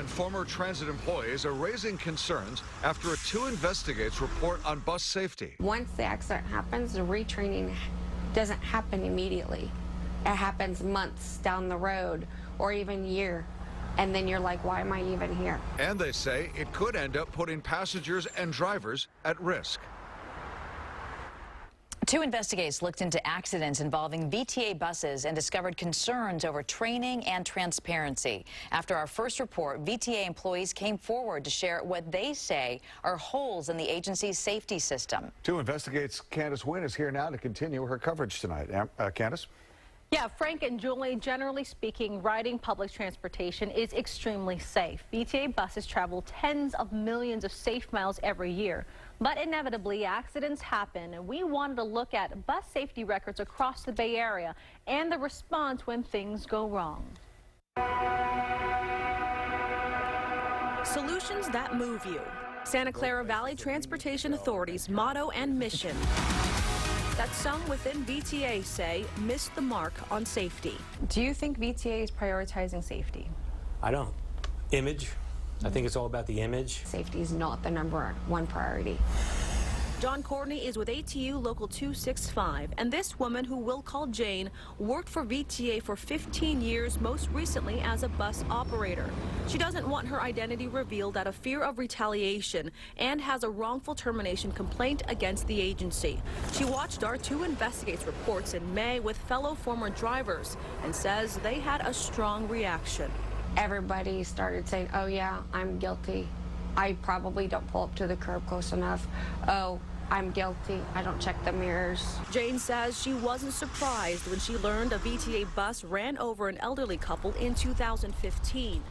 and former transit employees are raising concerns after a 2 Investigates report on bus safety. Once the accident happens, the retraining doesn't happen immediately. It happens months down the road or even year. And then you're like, why am I even here? And they say it could end up putting passengers and drivers at risk. 2 Investigates looked into accidents involving VTA buses and discovered concerns over training and transparency. After our first report, VTA employees came forward to share what they say are holes in the agency's safety system. 2 Investigates' Candace Wynn is here now to continue her coverage tonight. Candace? Yeah, Frank and Julie, generally speaking, riding public transportation is extremely safe. VTA buses travel tens of millions of safe miles every year. But inevitably, accidents happen, and we wanted to look at bus safety records across the Bay Area and the response when things go wrong. Solutions that move you. Santa Clara Valley Transportation Authority's motto and mission. That some within VTA say missed the mark on safety. Do you think VTA is prioritizing safety? I don't. Image. I think it's all about the image. Safety is not the #1 priority. John Courtney is with ATU Local 265, and this woman, who we'll call Jane, worked for VTA for 15 years, most recently as a bus operator. She doesn't want her identity revealed out of fear of retaliation and has a wrongful termination complaint against the agency. She watched our 2 Investigates reports in May with fellow former drivers and says they had a strong reaction. Everybody started saying, oh yeah, I'm guilty. I probably don't pull up to the curb close enough. Oh, I'm guilty. I don't check the mirrors. Jane says she wasn't surprised when she learned a VTA bus ran over an elderly couple in 2015.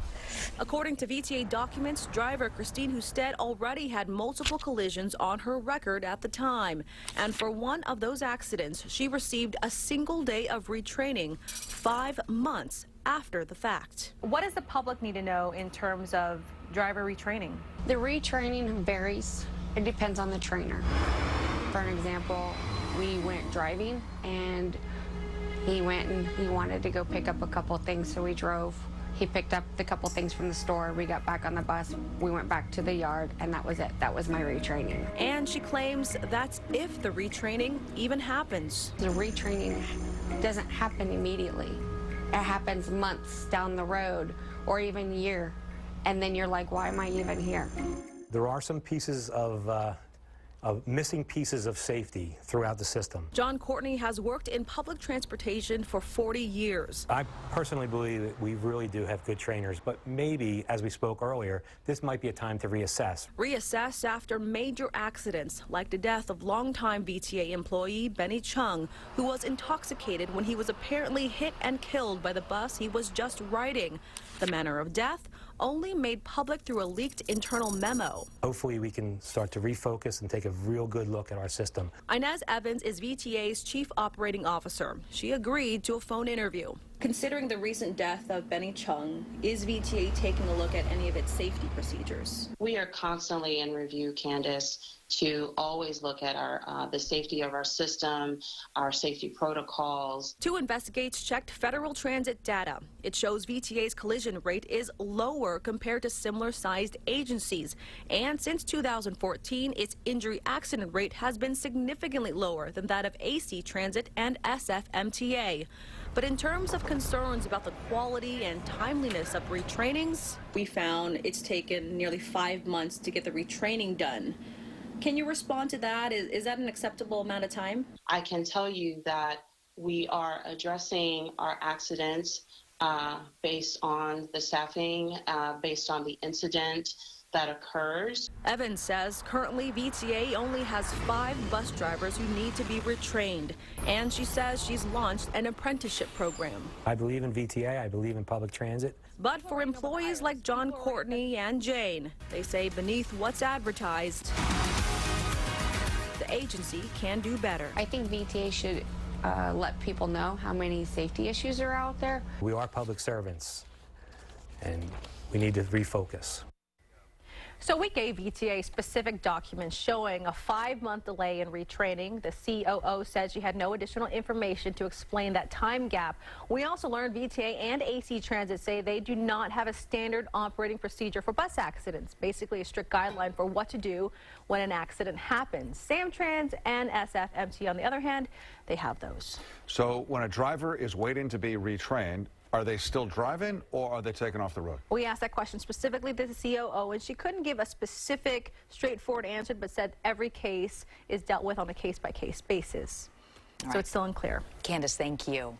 According to VTA documents, driver Christine Husted already had multiple collisions on her record at the time. And for one of those accidents, she received a single day of retraining 5 months after the fact. What does the public need to know in terms of driver retraining? The retraining varies. It depends on the trainer. For an example, we went driving and he went and he wanted to go pick up a couple things, so we drove. He picked up the couple things from the store. We got back on the bus. We went back to the yard, and that was it. That was my retraining. And she claims that's if the retraining even happens. The retraining doesn't happen immediately. It happens months down the road or even year. And then you're like, why am I even here? There are some pieces of missing pieces of safety throughout the system. John Courtney has worked in public transportation for 40 years. I personally believe that we really do have good trainers, but maybe, as we spoke earlier, this might be a time to reassess. Reassess after major accidents, like the death of longtime VTA employee Benny Chung, who was intoxicated when he was apparently hit and killed by the bus he was just riding. The manner of death only made public through a leaked internal memo. Hopefully we can start to refocus and take a real good look at our system. Inez Evans is VTA's Chief Operating Officer. She agreed to a phone interview. Considering the recent death of Benny Chung, is VTA taking a look at any of its safety procedures? We are constantly in review, Candace, to always look at the safety of our system, our safety protocols. 2 Investigates checked Federal Transit data. It shows VTA's collision rate is lower compared to similar-sized agencies. And since 2014, its injury accident rate has been significantly lower than that of AC Transit and SFMTA. But in terms of concerns about the quality and timeliness of retrainings, we found it's taken nearly 5 months to get the retraining done. Can you respond to that? Is that an acceptable amount of time? I can tell you that we are addressing our accidents based on the staffing, based on the incident that occurs. Evans says currently VTA only has 5 bus drivers who need to be retrained, and she says she's launched an apprenticeship program. I believe in VTA, I believe in public transit. But for employees like John Courtney and Jane, they say beneath what's advertised, the agency can do better. I think VTA should let people know how many safety issues are out there. We are public servants, and we need to refocus. So we gave VTA specific documents showing a 5-month delay in retraining. The COO said she had no additional information to explain that time gap. We also learned VTA and AC Transit say they do not have a standard operating procedure for bus accidents, basically a strict guideline for what to do when an accident happens. Samtrans and SFMT, on the other hand, they have those. So when a driver is waiting to be retrained, are they still driving or are they taken off the road? We asked that question specifically to the COO, and she couldn't give a specific, straightforward answer, but said every case is dealt with on a case-by-case basis. So it's still unclear. Candace, thank you.